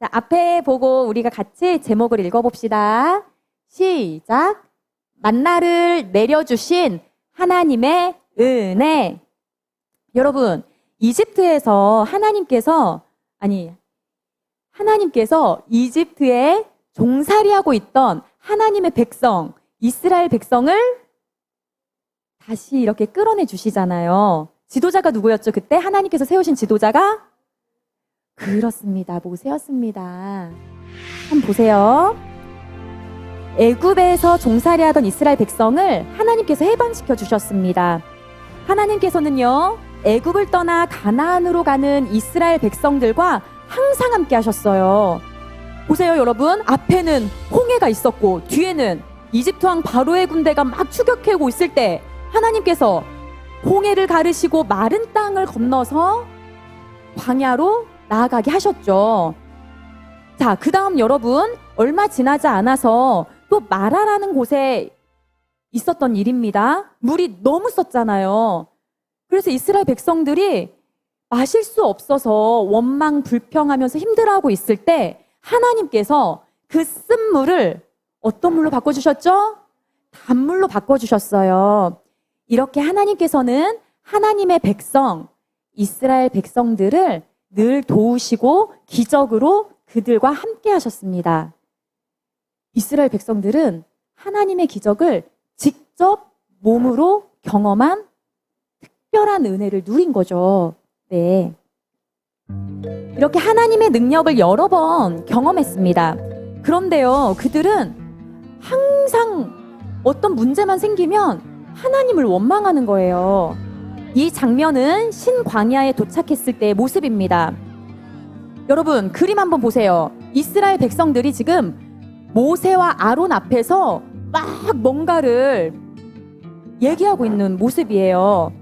자, 앞에 보고 우리가 같이 제목을 읽어봅시다. 시작. 만나를 내려주신 하나님의 은혜. 여러분, 이집트에서 하나님께서 이집트에 종살이하고 있던 하나님의 백성, 이스라엘 백성을 다시 이렇게 끌어내 주시잖아요. 지도자가 누구였죠? 그때 하나님께서 세우신 지도자가? 그렇습니다. 모세였습니다. 한번 보세요. 애굽에서 종살이하던 이스라엘 백성을 하나님께서 해방시켜 주셨습니다. 하나님께서는요, 애굽을 떠나 가나안으로 가는 이스라엘 백성들과 항상 함께 하셨어요. 보세요, 여러분. 앞에는 홍해가 있었고 뒤에는 이집트 왕 바로의 군대가 막 추격해오고 있을 때 하나님께서 홍해를 가르시고 마른 땅을 건너서 광야로 나아가게 하셨죠. 자, 그 다음 여러분, 얼마 지나지 않아서 또 마라라는 곳에 있었던 일입니다. 물이 너무 썼잖아요. 그래서 이스라엘 백성들이 마실 수 없어서 원망 불평하면서 힘들어하고 있을 때 하나님께서 그 쓴 물을 어떤 물로 바꿔주셨죠? 단물로 바꿔주셨어요. 이렇게 하나님께서는 하나님의 백성, 이스라엘 백성들을 늘 도우시고 기적으로 그들과 함께 하셨습니다. 이스라엘 백성들은 하나님의 기적을 직접 몸으로 경험한 특별한 은혜를 누린 거죠. 네. 이렇게 하나님의 능력을 여러 번 경험했습니다. 그런데요, 그들은 항상 어떤 문제만 생기면 하나님을 원망하는 거예요. 이 장면은 신광야에 도착했을 때의 모습입니다. 여러분, 그림 한번 보세요. 이스라엘 백성들이 지금 모세와 아론 앞에서 막 뭔가를 얘기하고 있는 모습이에요.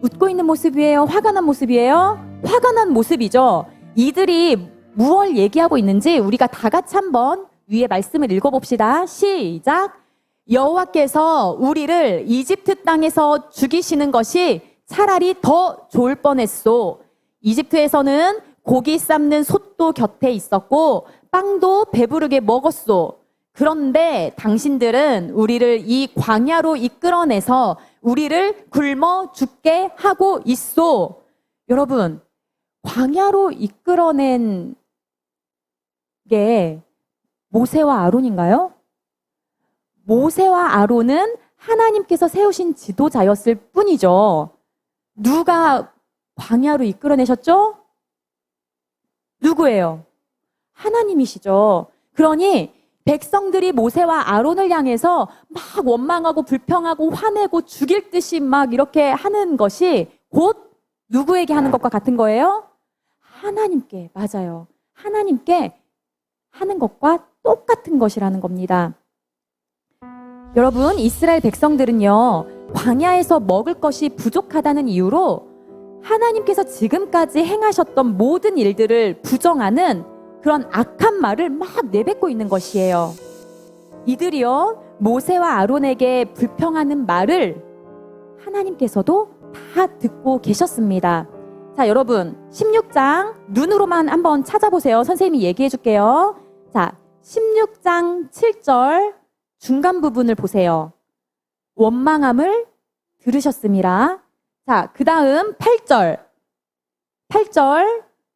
웃고 있는 모습이에요? 화가 난 모습이에요? 화가 난 모습이죠. 이들이 무엇을 얘기하고 있는지 우리가 다 같이 한번 위에 말씀을 읽어봅시다. 시작. 여호와께서 우리를 이집트 땅에서 죽이시는 것이 차라리 더 좋을 뻔했소. 이집트에서는 고기 삶는 솥도 곁에 있었고 빵도 배부르게 먹었소. 그런데 당신들은 우리를 이 광야로 이끌어내서 우리를 굶어 죽게 하고 있소. 여러분, 광야로 이끌어낸 게 모세와 아론인가요? 모세와 아론은 하나님께서 세우신 지도자였을 뿐이죠. 누가 광야로 이끌어내셨죠? 누구예요? 하나님이시죠. 그러니 백성들이 모세와 아론을 향해서 막 원망하고 불평하고 화내고 죽일 듯이 막 이렇게 하는 것이 곧 누구에게 하는 것과 같은 거예요? 하나님께, 맞아요. 하나님께 하는 것과 똑같은 것이라는 겁니다. 여러분, 이스라엘 백성들은요, 광야에서 먹을 것이 부족하다는 이유로 하나님께서 지금까지 행하셨던 모든 일들을 부정하는 그런 악한 말을 막 내뱉고 있는 것이에요. 이들이요, 모세와 아론에게 불평하는 말을 하나님께서도 다 듣고 계셨습니다. 자, 여러분, 16장 눈으로만 한번 찾아보세요. 선생님이 얘기해 줄게요. 자, 16장 7절 중간 부분을 보세요. 원망함을 들으셨습니다. 자, 그 다음 8절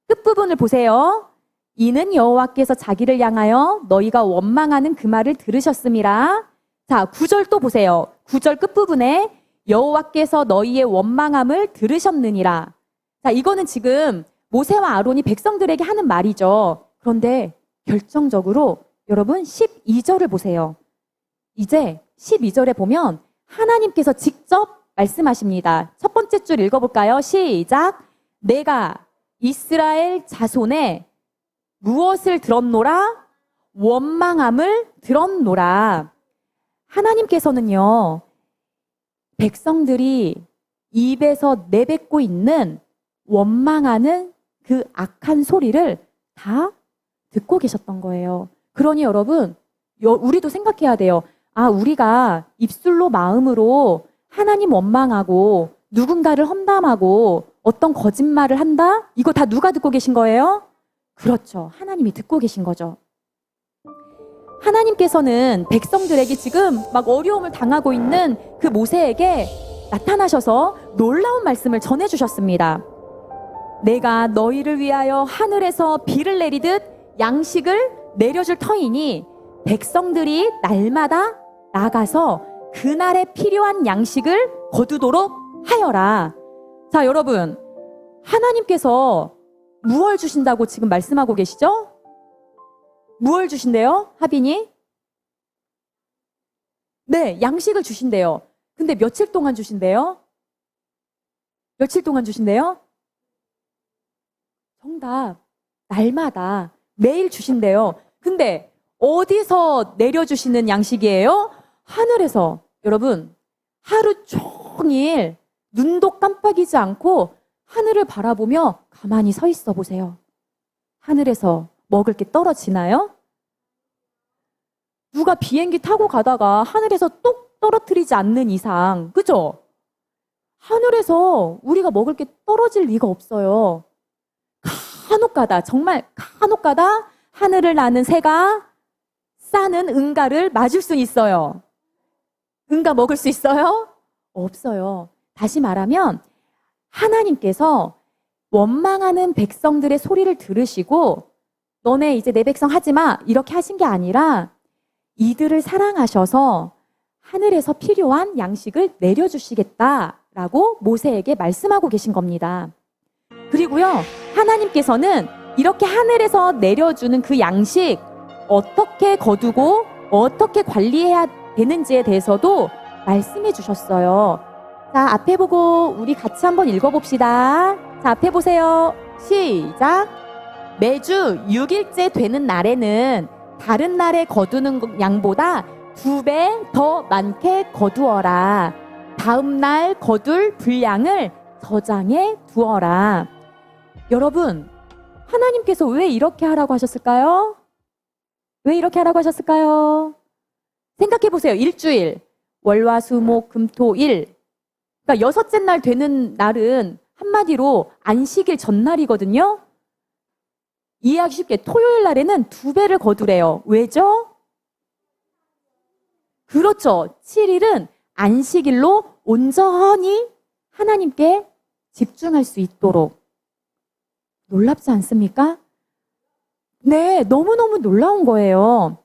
끝부분을 보세요. 이는 여호와께서 자기를 향하여 너희가 원망하는 그 말을 들으셨음이라. 자, 9절 또 보세요. 9절 끝부분에 여호와께서 너희의 원망함을 들으셨느니라. 자, 이거는 지금 모세와 아론이 백성들에게 하는 말이죠. 그런데 결정적으로 여러분 12절을 보세요. 이제 12절에 보면 하나님께서 직접 말씀하십니다. 첫 번째 줄 읽어볼까요? 시작. 내가 이스라엘 자손에 무엇을 들었노라? 원망함을 들었노라. 하나님께서는요, 백성들이 입에서 내뱉고 있는 원망하는 그 악한 소리를 다 듣고 계셨던 거예요. 그러니 여러분, 우리도 생각해야 돼요. 아, 우리가 입술로 마음으로 하나님 원망하고 누군가를 험담하고 어떤 거짓말을 한다? 이거 다 누가 듣고 계신 거예요? 그렇죠. 하나님이 듣고 계신 거죠. 하나님께서는 백성들에게 지금 막 어려움을 당하고 있는 그 모세에게 나타나셔서 놀라운 말씀을 전해주셨습니다. 내가 너희를 위하여 하늘에서 비를 내리듯 양식을 내려줄 터이니 백성들이 날마다 나가서 그날에 필요한 양식을 거두도록 하여라. 자, 여러분, 하나님께서 무얼 주신다고 지금 말씀하고 계시죠? 무얼 주신대요? 하빈이? 네, 양식을 주신대요. 근데 며칠 동안 주신대요? 며칠 동안 주신대요? 정답. 날마다 매일 주신대요. 근데 어디서 내려주시는 양식이에요? 하늘에서. 여러분, 하루 종일 눈도 깜빡이지 않고 하늘을 바라보며 가만히 서 있어 보세요. 하늘에서 먹을 게 떨어지나요? 누가 비행기 타고 가다가 하늘에서 똑 떨어뜨리지 않는 이상, 그죠? 하늘에서 우리가 먹을 게 떨어질 리가 없어요. 간혹가다, 정말 간혹가다 하늘을 나는 새가 싸는 응가를 맞을 수 있어요. 응가 먹을 수 있어요? 없어요. 다시 말하면 하나님께서 원망하는 백성들의 소리를 들으시고 너네 이제 내 백성 하지 마 이렇게 하신 게 아니라 이들을 사랑하셔서 하늘에서 필요한 양식을 내려주시겠다라고 모세에게 말씀하고 계신 겁니다. 그리고요, 하나님께서는 이렇게 하늘에서 내려주는 그 양식 어떻게 거두고 어떻게 관리해야 되는지에 대해서도 말씀해 주셨어요. 자, 앞에 보고 우리 같이 한번 읽어봅시다. 자, 앞에 보세요. 시작. 매주 6일째 되는 날에는 다른 날에 거두는 양보다 2배 더 많게 거두어라. 다음 날 거둘 분량을 저장해 두어라. 여러분, 하나님께서 왜 이렇게 하라고 하셨을까요? 왜 이렇게 하라고 하셨을까요? 생각해 보세요. 일주일. 월화수목금토일. 그러니까 6째 날 되는 날은 한마디로 안식일 전날이거든요. 이해하기 쉽게 토요일 날에는 2배를 거두래요. 왜죠? 그렇죠. 7일은 안식일로 온전히 하나님께 집중할 수 있도록. 놀랍지 않습니까? 네, 너무너무 놀라운 거예요.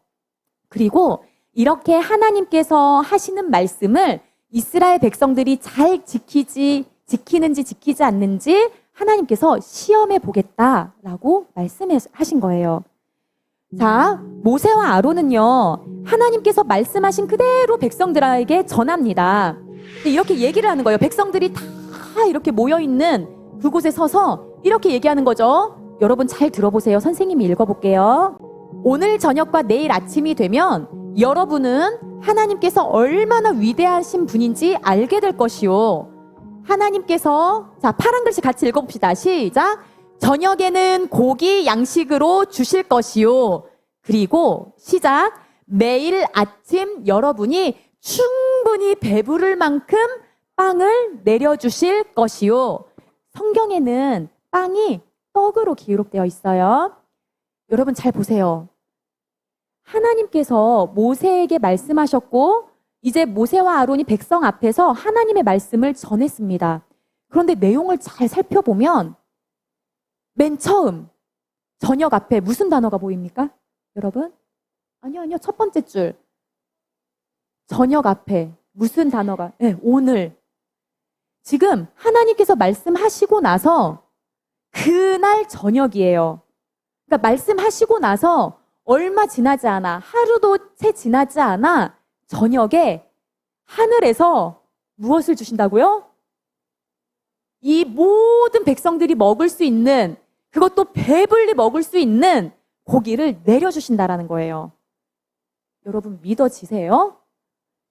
그리고 이렇게 하나님께서 하시는 말씀을 이스라엘 백성들이 잘 지키는지 지키지 않는지 하나님께서 시험해 보겠다라고 말씀하신 거예요. 자, 모세와 아론은요, 하나님께서 말씀하신 그대로 백성들에게 전합니다. 이렇게 얘기를 하는 거예요. 백성들이 다 이렇게 모여있는 그곳에 서서 이렇게 얘기하는 거죠. 여러분 잘 들어보세요. 선생님이 읽어볼게요. 오늘 저녁과 내일 아침이 되면 여러분은 하나님께서 얼마나 위대하신 분인지 알게 될 것이요. 하나님께서, 자, 파란 글씨 같이 읽어봅시다. 시작. 저녁에는 고기 양식으로 주실 것이요. 그리고 시작. 매일 아침 여러분이 충분히 배부를 만큼 빵을 내려주실 것이요. 성경에는 빵이 떡으로 기록되어 있어요. 여러분 잘 보세요. 하나님께서 모세에게 말씀하셨고 이제 모세와 아론이 백성 앞에서 하나님의 말씀을 전했습니다. 그런데 내용을 잘 살펴보면 맨 처음 저녁 앞에 무슨 단어가 보입니까? 여러분? 아니요. 첫 번째 줄. 저녁 앞에 무슨 단어가? 네, 오늘. 지금 하나님께서 말씀하시고 나서 그날 저녁이에요. 그러니까 말씀하시고 나서 얼마 지나지 않아, 하루도 채 지나지 않아 저녁에 하늘에서 무엇을 주신다고요? 이 모든 백성들이 먹을 수 있는, 그것도 배불리 먹을 수 있는 고기를 내려주신다라는 거예요. 여러분 믿어지세요?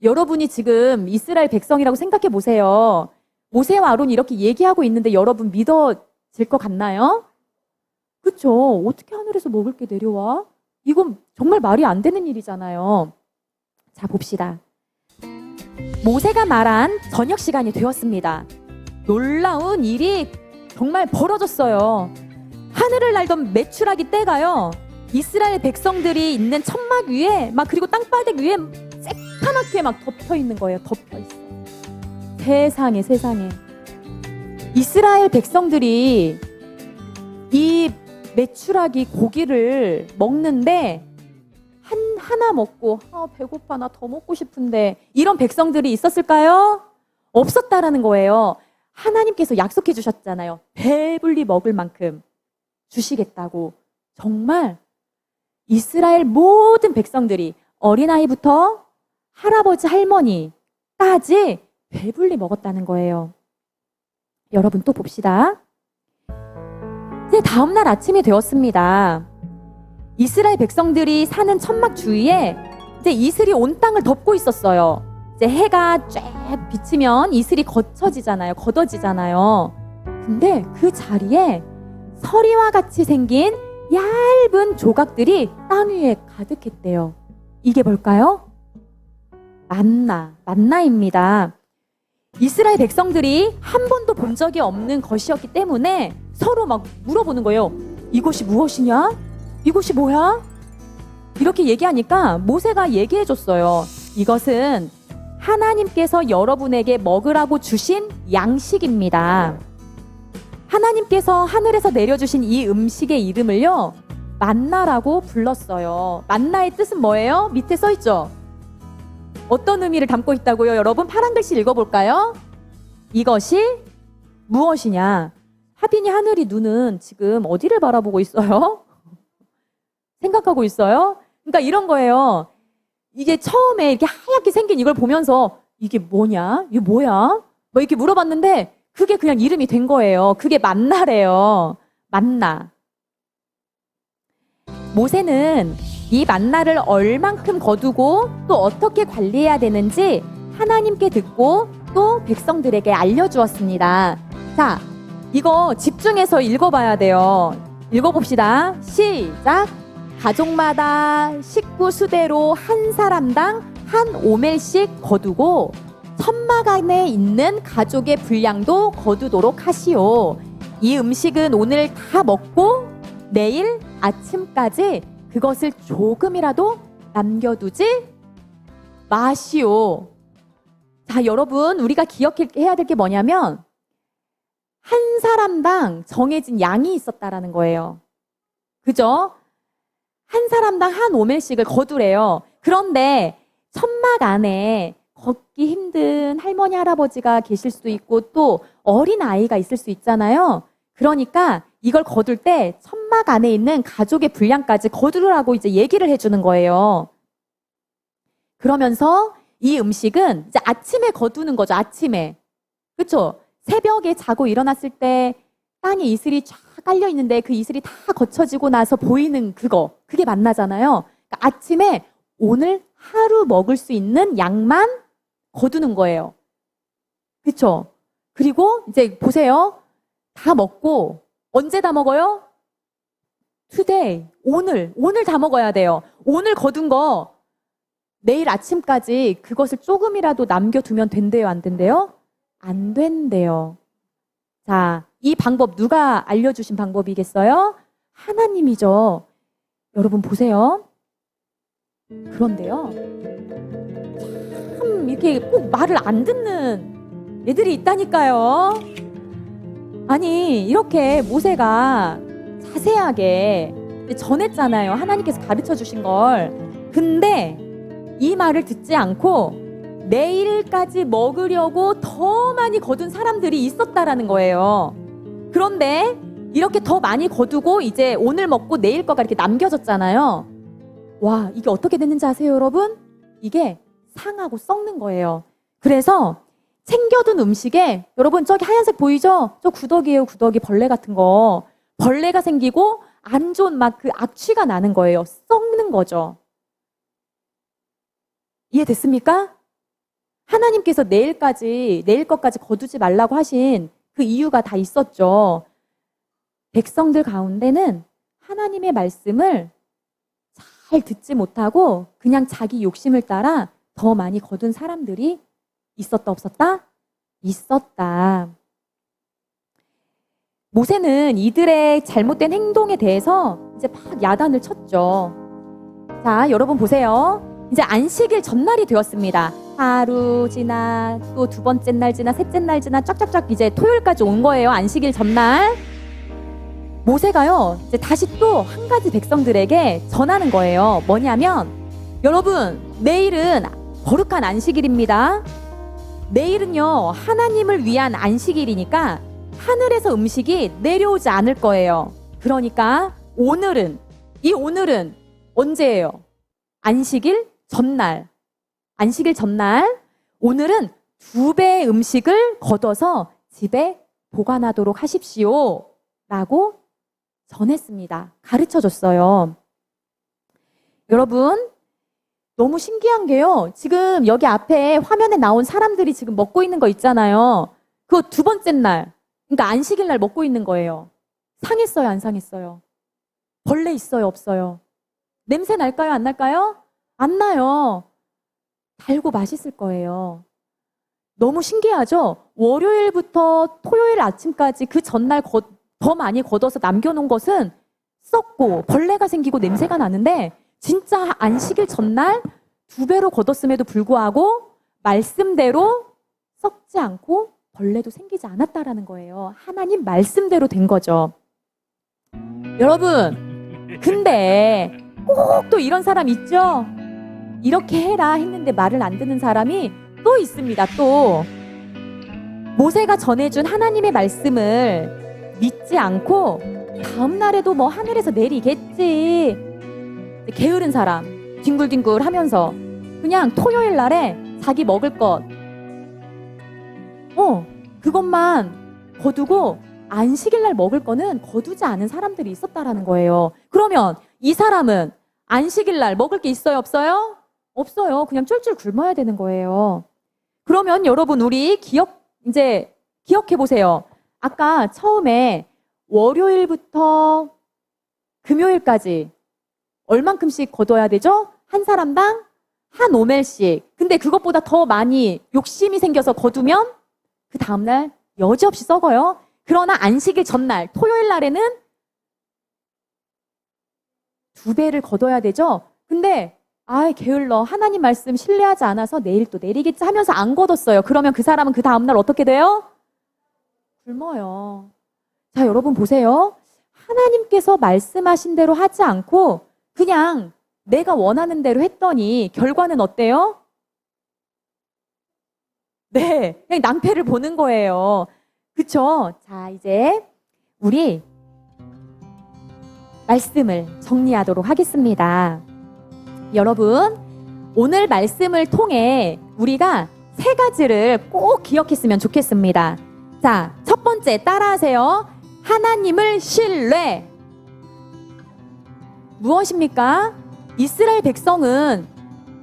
여러분이 지금 이스라엘 백성이라고 생각해 보세요. 모세와 아론이 이렇게 얘기하고 있는데 여러분 믿어질 것 같나요? 그쵸? 어떻게 하늘에서 먹을 게 내려와? 이건 정말 말이 안 되는 일이잖아요. 자, 봅시다. 모세가 말한 저녁 시간이 되었습니다. 놀라운 일이 정말 벌어졌어요. 하늘을 날던 메추라기 떼가요, 이스라엘 백성들이 있는 천막 위에 막, 그리고 땅바닥 위에 새까맣게 막 덮여 있는 거예요. 덮여 있어. 세상에, 세상에. 이스라엘 백성들이 이 메추라기 고기를 먹는데 하나 먹고 배고파, 나 더 먹고 싶은데, 이런 백성들이 있었을까요? 없었다라는 거예요. 하나님께서 약속해 주셨잖아요. 배불리 먹을 만큼 주시겠다고. 정말 이스라엘 모든 백성들이, 어린아이부터 할아버지 할머니까지 배불리 먹었다는 거예요. 여러분, 또 봅시다. 이제 다음날 아침이 되었습니다. 이스라엘 백성들이 사는 천막 주위에 이제 이슬이 온 땅을 덮고 있었어요. 이제 해가 쫙 비치면 이슬이 걷어지잖아요. 근데 그 자리에 서리와 같이 생긴 얇은 조각들이 땅 위에 가득했대요. 이게 뭘까요? 만나입니다. 이스라엘 백성들이 한 번도 본 적이 없는 것이었기 때문에 서로 막 물어보는 거예요. 이것이 무엇이냐? 이것이 뭐야? 이렇게 얘기하니까 모세가 얘기해 줬어요. 이것은 하나님께서 여러분에게 먹으라고 주신 양식입니다. 하나님께서 하늘에서 내려주신 이 음식의 이름을요, 만나라고 불렀어요. 만나의 뜻은 뭐예요? 밑에 써 있죠? 어떤 의미를 담고 있다고요? 여러분, 파란 글씨 읽어볼까요? 이것이 무엇이냐? 하빈이, 하늘이, 눈은 지금 어디를 바라보고 있어요? 생각하고 있어요? 그러니까 이런 거예요. 이게 처음에 이렇게 하얗게 생긴 이걸 보면서 이게 뭐냐? 이게 뭐야? 뭐 이렇게 물어봤는데 그게 그냥 이름이 된 거예요. 그게 만나래요. 만나. 모세는 이 만나를 얼만큼 거두고 또 어떻게 관리해야 되는지 하나님께 듣고 또 백성들에게 알려주었습니다. 자, 이거 집중해서 읽어봐야 돼요. 읽어봅시다. 시작. 가족마다 식구 수대로 한 사람당 한 오멜씩 거두고 천막 안에 있는 가족의 분량도 거두도록 하시오. 이 음식은 오늘 다 먹고 내일 아침까지 그것을 조금이라도 남겨두지 마시오. 자, 여러분, 우리가 기억해야 될 게 뭐냐면 한 사람당 정해진 양이 있었다라는 거예요. 그죠? 한 사람당 한 오멜씩을 거두래요. 그런데 천막 안에 걷기 힘든 할머니, 할아버지가 계실 수도 있고 또 어린 아이가 있을 수 있잖아요. 그러니까 이걸 거둘 때 천막 안에 있는 가족의 분량까지 거두라고 이제 얘기를 해주는 거예요. 그러면서 이 음식은 이제 아침에 거두는 거죠. 아침에. 그렇죠? 새벽에 자고 일어났을 때 땅에 이슬이 쫙 깔려 있는데 그 이슬이 다 거쳐지고 나서 보이는 그게 만나잖아요. 그러니까 아침에 오늘 하루 먹을 수 있는 양만 거두는 거예요. 그렇죠? 그리고 이제 보세요. 다 먹고 언제 다 먹어요? today, 오늘 다 먹어야 돼요. 오늘 거둔 거 내일 아침까지 그것을 조금이라도 남겨두면 된대요, 안 된대요? 안 된대요. 자, 이 방법 누가 알려주신 방법이겠어요? 하나님이죠. 여러분 보세요. 그런데요, 참 이렇게 꼭 말을 안 듣는 애들이 있다니까요. 아니, 이렇게 모세가 자세하게 전했잖아요. 하나님께서 가르쳐 주신 걸. 근데 이 말을 듣지 않고 내일까지 먹으려고 더 많이 거둔 사람들이 있었다라는 거예요. 그런데 이렇게 더 많이 거두고 이제 오늘 먹고 내일 거가 이렇게 남겨졌잖아요. 와, 이게 어떻게 됐는지 아세요, 여러분? 이게 상하고 썩는 거예요. 그래서 챙겨둔 음식에, 여러분 저기 하얀색 보이죠? 저 구더기예요, 구더기. 벌레 같은 거. 벌레가 생기고 안 좋은 막 그 악취가 나는 거예요. 썩는 거죠. 이해됐습니까? 하나님께서 내일 것까지 거두지 말라고 하신 그 이유가 다 있었죠. 백성들 가운데는 하나님의 말씀을 잘 듣지 못하고 그냥 자기 욕심을 따라 더 많이 거둔 사람들이 있었다, 없었다? 있었다. 모세는 이들의 잘못된 행동에 대해서 이제 막 야단을 쳤죠. 자, 여러분 보세요. 이제 안식일 전날이 되었습니다. 하루 지나 또 두 번째 날 지나 셋째 날 지나 쫙쫙쫙 이제 토요일까지 온 거예요. 안식일 전날. 모세가요, 이제 다시 또 한 가지 백성들에게 전하는 거예요. 뭐냐면, 여러분, 내일은 거룩한 안식일입니다. 내일은요, 하나님을 위한 안식일이니까 하늘에서 음식이 내려오지 않을 거예요. 그러니까 오늘은 언제예요? 안식일 전날. 안식일 전날, 오늘은 2배의 음식을 걷어서 집에 보관하도록 하십시오. 라고 전했습니다. 가르쳐 줬어요. 여러분, 너무 신기한 게요. 지금 여기 앞에 화면에 나온 사람들이 지금 먹고 있는 거 있잖아요. 그거 2번째 날, 그러니까 안식일 날 먹고 있는 거예요. 상했어요, 안 상했어요? 벌레 있어요, 없어요? 냄새 날까요, 안 날까요? 안 나요. 달고 맛있을 거예요. 너무 신기하죠? 월요일부터 토요일 아침까지 그 전날 더 많이 걷어서 남겨놓은 것은 썩고 벌레가 생기고 냄새가 나는데, 진짜 안식일 전날 2배로 걷었음에도 불구하고 말씀대로 썩지 않고 벌레도 생기지 않았다라는 거예요. 하나님 말씀대로 된 거죠. 여러분, 근데 꼭 또 이런 사람 있죠? 이렇게 해라 했는데 말을 안 듣는 사람이 또 있습니다. 또 모세가 전해준 하나님의 말씀을 믿지 않고 다음 날에도 뭐 하늘에서 내리겠지, 게으른 사람 뒹굴뒹굴 하면서 그냥 토요일 날에 자기 먹을 것 그것만 거두고 안식일 날 먹을 거는 거두지 않은 사람들이 있었다라는 거예요. 그러면 이 사람은 안식일 날 먹을 게 있어요, 없어요? 없어요. 그냥 쫄쫄 굶어야 되는 거예요. 그러면 여러분, 우리 기억해 보세요. 아까 처음에 월요일부터 금요일까지 얼만큼씩 거둬야 되죠? 한 사람당 한 오멜씩. 근데 그것보다 더 많이 욕심이 생겨서 거두면 그 다음날 여지없이 썩어요. 그러나 안식일 전날, 토요일 날에는 2배를 거둬야 되죠? 근데 게을러. 하나님 말씀 신뢰하지 않아서 내일 또 내리겠지 하면서 안 거뒀어요. 그러면 그 사람은 그 다음날 어떻게 돼요? 굶어요. 자, 여러분 보세요. 하나님께서 말씀하신 대로 하지 않고 그냥 내가 원하는 대로 했더니 결과는 어때요? 네, 그냥 낭패를 보는 거예요. 그쵸? 자, 이제 우리 말씀을 정리하도록 하겠습니다. 여러분, 오늘 말씀을 통해 우리가 3가지를 꼭 기억했으면 좋겠습니다. 자, 첫 번째 따라하세요. 하나님을 신뢰. 무엇입니까? 이스라엘 백성은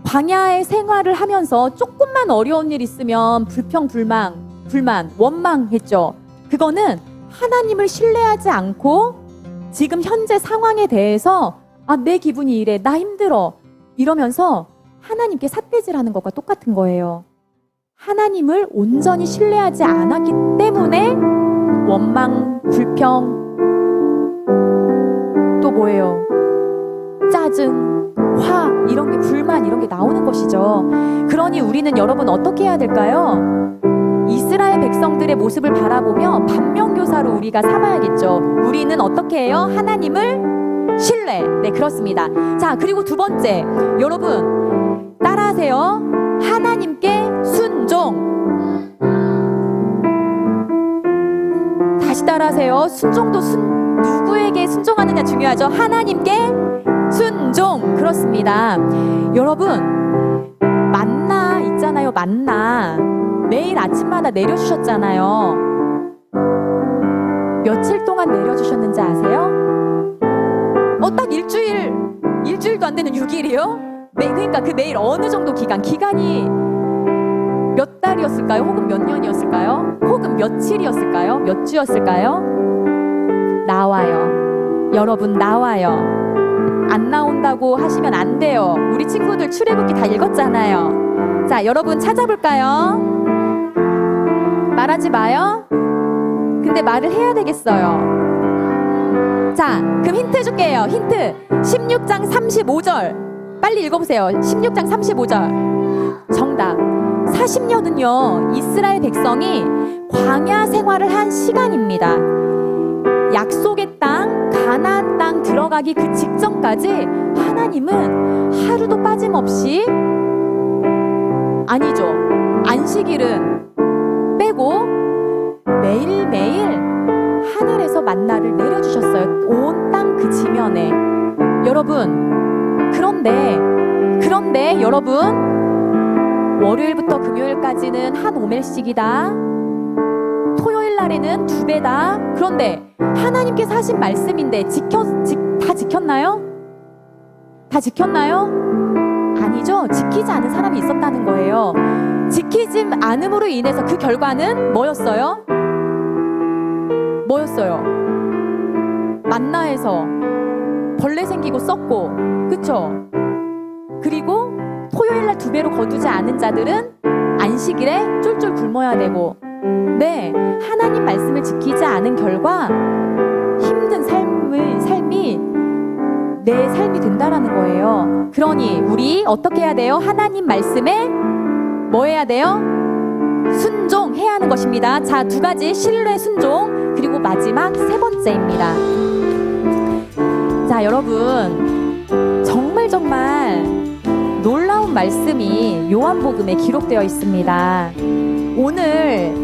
광야의 생활을 하면서 조금만 어려운 일 있으면 불만, 원망했죠. 그거는 하나님을 신뢰하지 않고 지금 현재 상황에 대해서 내 기분이 이래, 나 힘들어 이러면서 하나님께 삿대질하는 것과 똑같은 거예요. 하나님을 온전히 신뢰하지 않았기 때문에 원망, 불평, 또 뭐예요? 짜증, 화, 이런 게, 불만 이런 게 나오는 것이죠. 그러니 우리는 여러분 어떻게 해야 될까요? 이스라엘 백성들의 모습을 바라보며 반면교사로 우리가 삼아야겠죠. 우리는 어떻게 해요? 하나님을 신뢰. 네, 그렇습니다. 자, 그리고 2번째, 여러분 따라하세요. 하나님께 순종. 다시 따라하세요. 순종도 누구에게 순종하느냐 중요하죠. 하나님께 순종. 그렇습니다. 여러분, 만나 있잖아요. 만나 매일 아침마다 내려주셨잖아요. 며칠 동안 내려주셨는지 아세요? 딱 일주일도 안 되는 6일이요? 그러니까 그 매일 어느 정도 기간이 몇 달이었을까요? 혹은 몇 년이었을까요? 혹은 며칠이었을까요? 몇 주였을까요? 나와요. 여러분, 나와요. 안 나온다고 하시면 안 돼요. 우리 친구들 출애굽기 다 읽었잖아요. 자, 여러분 찾아볼까요? 말하지 마요. 근데 말을 해야 되겠어요. 자, 그럼 힌트 줄게요. 힌트. 16장 35절. 빨리 읽어보세요. 16장 35절. 정답. 40년은요, 이스라엘 백성이 광야 생활을 한 시간입니다. 약속의 땅, 가나안 땅 들어가기 그 직전까지 하나님은 하루도 빠짐없이, 아니죠, 안식일은 빼고 매일매일 하늘에서 만나를 내려주셨어요. 온 땅 그 지면에. 여러분, 그런데 여러분, 월요일부터 금요일까지는 한 오멜씩이다. 토요일 날에는 2배다. 그런데 하나님께서 하신 말씀인데 다 지켰나요? 다 지켰나요? 아니죠. 지키지 않은 사람이 있었다는 거예요. 지키지 않음으로 인해서 그 결과는 뭐였어요? 만나에서 벌레 생기고 썩고, 그쵸? 그리고 토요일날 2배로 거두지 않은 자들은 안식일에 쫄쫄 굶어야 되고, 네, 하나님 말씀을 지키지 않은 결과 힘든 삶이 내 삶이 된다라는 거예요. 그러니 우리 어떻게 해야 돼요? 하나님 말씀에 뭐 해야 돼요? 순종해야 하는 것입니다. 자, 2가지, 신뢰, 순종, 그리고 마지막 3번째입니다. 자, 여러분, 정말 놀라운 말씀이 요한복음에 기록되어 있습니다. 오늘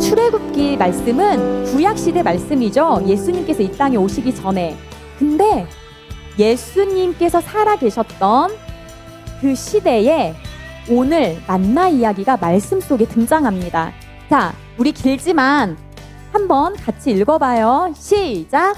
출애굽기 말씀은 구약시대 말씀이죠. 예수님께서 이 땅에 오시기 전에. 근데 예수님께서 살아계셨던 그 시대에 오늘 만나 이야기가 말씀 속에 등장합니다. 자, 우리 길지만 한번 같이 읽어봐요. 시작!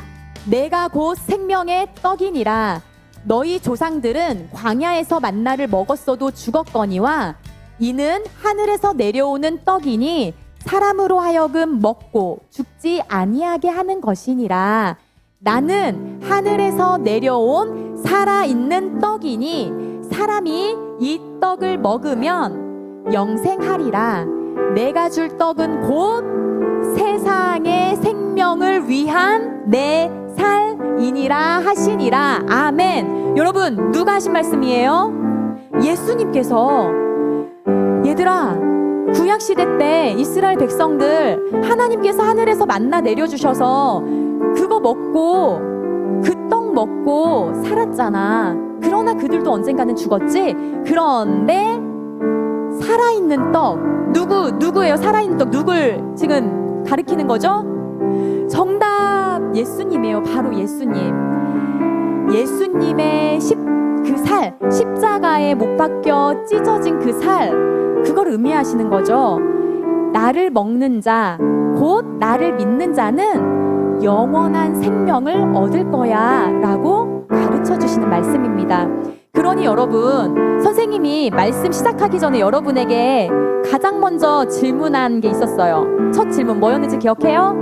내가 곧 생명의 떡이니라. 너희 조상들은 광야에서 만나를 먹었어도 죽었거니와 이는 하늘에서 내려오는 떡이니 사람으로 하여금 먹고 죽지 아니하게 하는 것이니라. 나는 하늘에서 내려온 살아있는 떡이니 사람이 이 떡을 먹으면 영생하리라. 내가 줄 떡은 곧 세상의 생명을 위한 내 살이니라 하시니라. 아멘. 여러분, 누가 하신 말씀이에요? 예수님께서. 얘들아, 구약시대 때 이스라엘 백성들 하나님께서 하늘에서 만나 내려주셔서 그거 먹고 그 떡 먹고 살았잖아. 그러나 그들도 언젠가는 죽었지. 그런데 살아있는 떡, 누구예요? 살아있는 떡 누굴 지금 가리키는 거죠? 정답, 예수님이에요. 바로 예수님. 예수님의 십자가에 못 박혀 찢어진 그 살, 그걸 의미하시는 거죠. 나를 먹는 자, 곧 나를 믿는 자는 영원한 생명을 얻을 거야 라고 가르쳐 주시는 말씀입니다. 그러니 여러분, 선생님이 말씀 시작하기 전에 여러분에게 가장 먼저 질문한 게 있었어요. 첫 질문 뭐였는지 기억해요?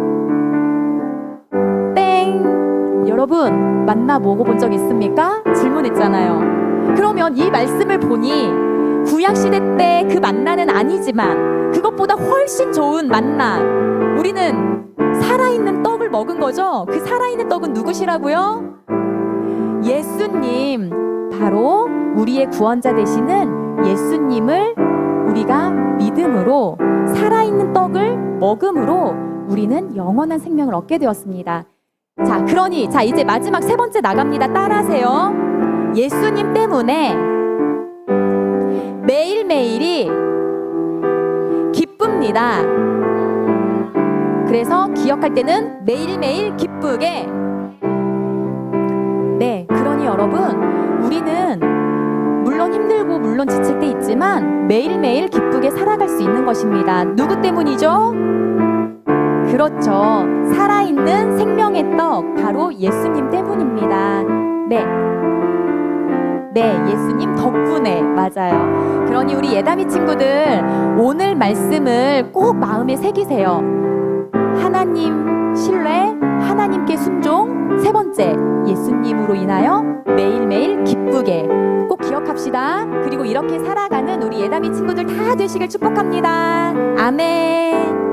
땡! 여러분, 만나 먹어본 적 있습니까? 질문했잖아요. 그러면 이 말씀을 보니 구약시대 때 그 만나는 아니지만 그것보다 훨씬 좋은 만나, 우리는 살아있는 떡을 먹은 거죠. 그 살아있는 떡은 누구시라고요? 예수님, 바로 우리의 구원자 되시는 예수님을 우리가 믿음으로 살아있는 떡을 먹음으로 우리는 영원한 생명을 얻게 되었습니다. 자, 그러니 이제 마지막 3번째 나갑니다. 따라하세요. 예수님 때문에 매일매일이 기쁩니다. 그래서 기억할 때는 매일매일 기쁘게. 네, 그러니 여러분, 우리는 물론 힘들고 물론 지칠 때 있지만 매일매일 기쁘게 살아갈 수 있는 것입니다. 누구 때문이죠? 그렇죠. 살아있는 생명의 떡, 바로 예수님 때문입니다. 네, 예수님 덕분에. 맞아요. 그러니 우리 예담이 친구들, 오늘 말씀을 꼭 마음에 새기세요. 하나님 신뢰, 하나님께 순종, 3번째, 예수님으로 인하여 매일매일 기쁘게. 꼭 기억합시다. 그리고 이렇게 살아가는 우리 예담이 친구들 다 되시길 축복합니다. 아멘.